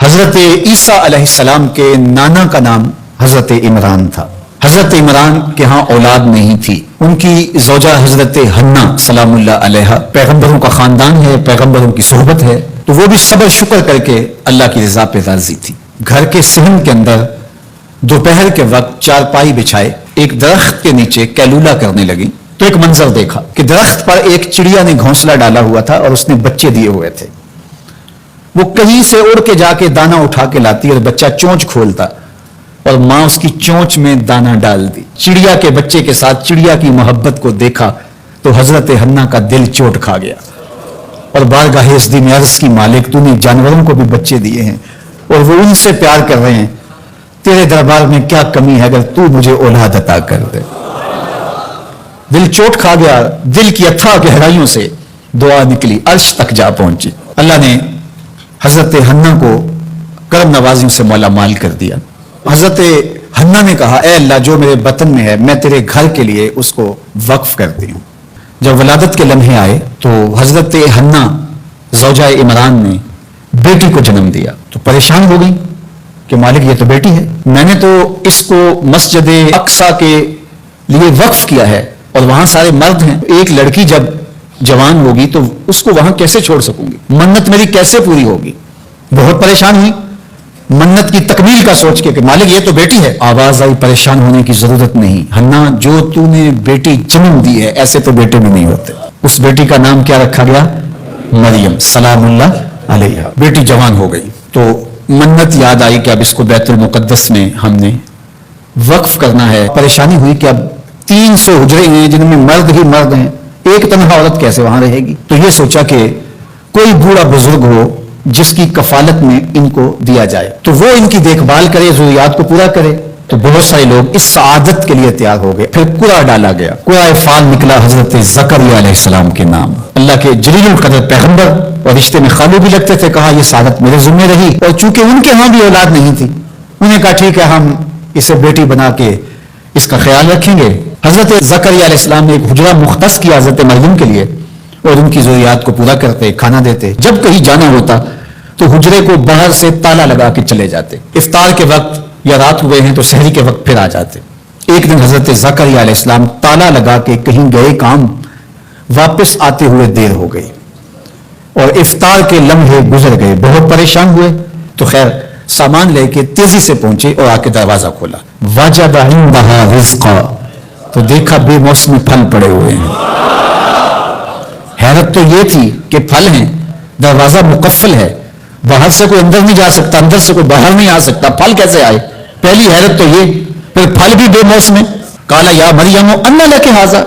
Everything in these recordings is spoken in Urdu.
حضرت عیسیٰ علیہ السلام کے نانا کا نام حضرت عمران تھا۔ حضرت عمران کے ہاں اولاد نہیں تھی، ان کی زوجہ حضرت حنا سلام اللہ علیہا، پیغمبروں کا خاندان ہے، پیغمبروں کی صحبت ہے، تو وہ بھی صبر شکر کر کے اللہ کی رضا پہ راضی تھی۔ گھر کے صحن کے اندر دوپہر کے وقت چارپائی بچھائے ایک درخت کے نیچے کیلولا کرنے لگی تو ایک منظر دیکھا کہ درخت پر ایک چڑیا نے گھونسلہ ڈالا ہوا تھا اور اس نے بچے دیے ہوئے تھے۔ وہ کہیں سے اڑ کے جا کے دانا اٹھا کے لاتی اور بچہ چونچ کھولتا اور ماں اس کی چونچ میں دانا ڈال دی۔ چڑیا کے بچے کے ساتھ چڑیا کی محبت کو دیکھا تو حضرت حنا کا دل چوٹ کھا گیا اور بارگاہ عزت میں عرض کی مالک تو نے جانوروں کو بھی بچے دیے ہیں اور وہ ان سے پیار کر رہے ہیں، تیرے دربار میں کیا کمی ہے اگر تو مجھے اولاد عطا کر دے۔ دل چوٹ کھا گیا، دل کی اتھاہ گہرائیوں سے دعا نکلی، عرش تک جا پہنچی۔ اللہ نے حضرت حنا کو کرم نوازیوں سے مالا مال کر دیا۔ حضرت حنا نے کہا اے اللہ جو میرے بطن میں ہے میں تیرے گھر کے لیے اس کو وقف کرتی ہوں۔ جب ولادت کے لمحے آئے تو حضرت حنا زوجہ عمران نے بیٹی کو جنم دیا تو پریشان ہو گئی کہ مالک یہ تو بیٹی ہے، میں نے تو اس کو مسجد اقصی کے لیے وقف کیا ہے اور وہاں سارے مرد ہیں، ایک لڑکی جب جوان ہوگی تو اس کو وہاں کیسے چھوڑ سکوں گی، منت میری کیسے پوری ہوگی۔ بہت پریشان ہوئی منت کی تکمیل کا سوچ کے کہ مالک یہ تو بیٹی ہے۔ آواز آئی پریشان ہونے کی ضرورت نہیں، حنا جو تو نے بیٹی جنم دی ہے ایسے تو بیٹے بھی نہیں ہوتے۔ اس بیٹی کا نام کیا رکھا گیا؟ مریم سلام اللہ علیہا۔ بیٹی جوان ہو گئی تو منت یاد آئی کہ اب اس کو بیت المقدس میں ہم نے وقف کرنا ہے۔ پریشانی ہوئی کہ اب 300 حجرے ہیں جن میں مرد ہی مرد ہیں، ایک تنہا عورت کیسے وہاں رہے گی۔ تو یہ سوچا کہ کوئی بوڑھا بزرگ ہو جس کی کفالت میں ان کو دیا جائے تو وہ ان کی دیکھ بھال کرے، ضروریات کو پورا کرے۔ تو بہت سارے لوگ اس سعادت کے لیے تیار ہو گئے۔ پھر قرعہ ڈالا گیا، قرعہ فال نکلا حضرت زکریا علیہ السلام کے نام۔ اللہ کے جلیل القدر پیغمبر اور رشتے میں خالو بھی لگتے تھے، کہا یہ سعادت میرے ذمہ رہی، اور چونکہ ان کے ہاں بھی اولاد نہیں تھی انہیں کہا ٹھیک ہے ہم اسے بیٹی بنا کے اس کا خیال رکھیں گے۔ حضرت زکریا علیہ السلام نے ایک حجرہ مختص کیا حضرت مریم کے لیے اور ان کی ضروریات کو پورا کرتے، کھانا دیتے۔ جب کہیں جانا ہوتا تو حجرے کو باہر سے تالا لگا کے چلے جاتے، افطار کے وقت یا رات ہوئے ہیں تو سحری کے وقت پھر آ جاتے۔ ایک دن حضرت زکریا علیہ السلام تالا لگا کے کہیں گئے کام، واپس آتے ہوئے دیر ہو گئی اور افطار کے لمحے گزر گئے، بہت پریشان ہوئے تو خیر سامان لے کے تیزی سے پہنچے اور آ کے دروازہ کھولا، وجد عندها رزقا، تو دیکھا بے موسمی پھل پڑے ہوئے ہیں۔ حیرت تو یہ تھی کہ پھل ہیں، دروازہ مقفل ہے، باہر سے کوئی اندر نہیں جا سکتا، اندر سے کوئی باہر نہیں آ سکتا، پھل کیسے آئے؟ پہلی حیرت تو یہ، پھر پھل بھی بے موسم ہے۔ قال یا مریم انا لک ھذا،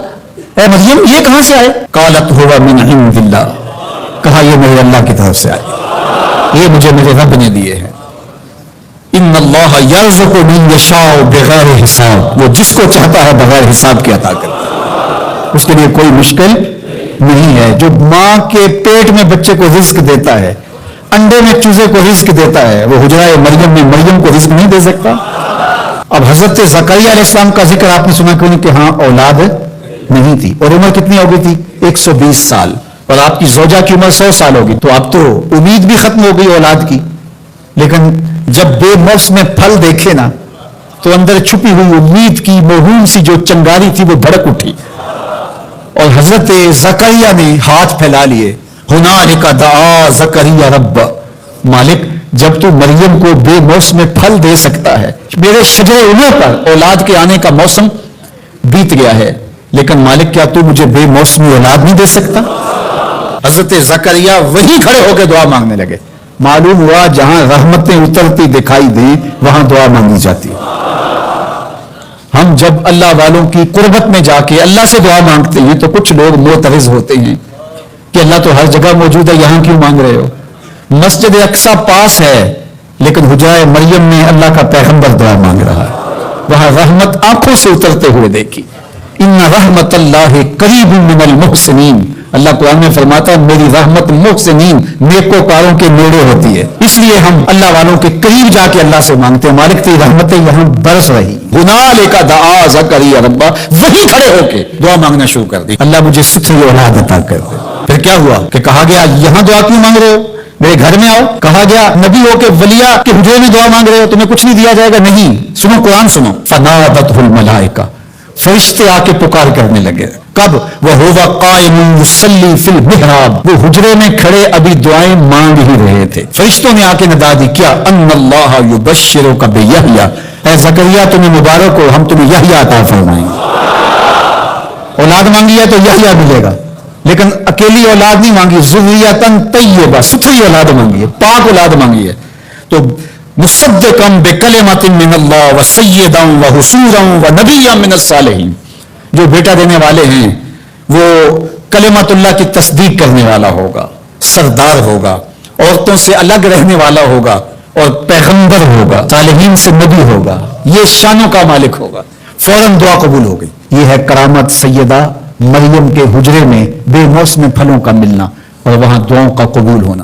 اے مریم یہ کہاں سے آئے؟ قالت هو من عند اللہ، کہا یہ میرے اللہ کی طرف سے آئے، یہ مجھے میرے رب نے دیے ہیں۔ ان اللہ یرزق من یشاء بغیر حساب، وہ جس کو چاہتا ہے بغیر حساب کے عطا کرتا ہے، اس کے لیے کوئی مشکل نہیں ہے۔ جو ماں کے پیٹ میں بچے کو رزق دیتا ہے، انڈے میں چوزے کو رزق دیتا ہے، وہ حجرہ مریم میں مریم کو رزق نہیں دے سکتا؟ اب حضرت زکریا علیہ السلام کا ذکر آپ نے سنا کہ ان کے ہاں اولاد نہیں تھی، اور عمر کتنی ہو گئی تھی؟ 120 سال، اور آپ کی زوجہ کی عمر 100 سال ہوگی، تو اب تو امید بھی ختم ہو گئی اولاد کی۔ لیکن جب بے موسم پھل دیکھے نا تو اندر چھپی ہوئی امید کی موہوم سی جو چنگاری تھی وہ بھڑک اٹھی، اور حضرت زکریا نے ہاتھ پھیلا لیے، ہنالک دعا زکریا رب، مالک جب تو مریم کو بے موسم پھل دے سکتا ہے، میرے شجر عمر پر اولاد کے آنے کا موسم بیت گیا ہے، لیکن مالک کیا تو مجھے بے موسمی اولاد نہیں دے سکتا؟ حضرت زکریا وہی کھڑے ہو کے دعا مانگنے لگے۔ معلوم ہوا جہاں رحمتیں اترتی دکھائی دیں وہاں دعا مانگی جاتی ہے۔ ہم جب اللہ والوں کی قربت میں جا کے اللہ سے دعا مانگتے ہیں تو کچھ لوگ معترض ہوتے ہیں کہ اللہ تو ہر جگہ موجود ہے، یہاں کیوں مانگ رہے ہو؟ مسجد اقصی پاس ہے لیکن حجرہ مریم میں اللہ کا پیغمبر دعا مانگ رہا ہے، وہاں رحمت آنکھوں سے اترتے ہوئے دیکھی۔ ان رحمت اللہ قریب من المحسنین، اللہ قرآن میں فرماتا ہے میری رحمت محسنین نیکوکاروں کے نیڑے ہوتی ہے، اس لیے ہم اللہ والوں کے قریب جا کے اللہ سے مانگتے ہیں، مالک تیری رحمتیں یہاں برس رہی۔ ہنالک دعا زکریا ربہ، وہی کھڑے ہو کے دعا مانگنا شروع کر دی، اللہ مجھے ستری اولاد عطا کر دے۔ پھر کیا ہوا کہ کہا گیا یہاں دعا کیوں مانگ رہے ہو؟ میرے گھر میں آؤ. کہا گیا نبی ہو کے ولیہ کے حجرے میں دعا مانگ رہے ہو, تمہیں کچھ نہیں دیا جائے گا؟ نہیں. سنو قرآن سنو. فنادتہ الملائکہ, فرشتے آ کے پکار کرنے لگے. کب؟ وَهُوَ قَائِمٌ يُصَلِّي فِي الْمِحْرَابِ, وہ حجرے میں کھڑے ابھی دعائیں مانگ ہی رہے تھے. فرشتوں نے آ کے ندا دی. کیا؟ ان اللہ یبشرک بیحییٰ, اے زکریا تمہیں مبارک ہو, ہم تمہیں یحییٰ عطا فرمائیں گے. اولاد مانگی ہے تو یحییٰ ملے گا, لیکن اکیلی اولاد نہیں مانگی, ذریۃ طیبہ, ستھری اولاد مانگی ہے, پاک اولاد مانگی ہے. تو مصدقا بکلمۃ من اللہ وسیدا وحصورا ونبیا من الصالحین, جو بیٹا دینے والے ہیں وہ کلمت اللہ کی تصدیق کرنے والا ہوگا, سردار ہوگا, عورتوں سے الگ رہنے والا ہوگا, اور پیغمبر ہوگا, صالحین سے نبی ہوگا, یہ شانوں کا مالک ہوگا. فوراً دعا قبول ہو گئی. یہ ہے کرامت سیدہ مریم کے حجرے میں بے موسم پھلوں کا ملنا اور وہاں دعاؤں کا قبول ہونا.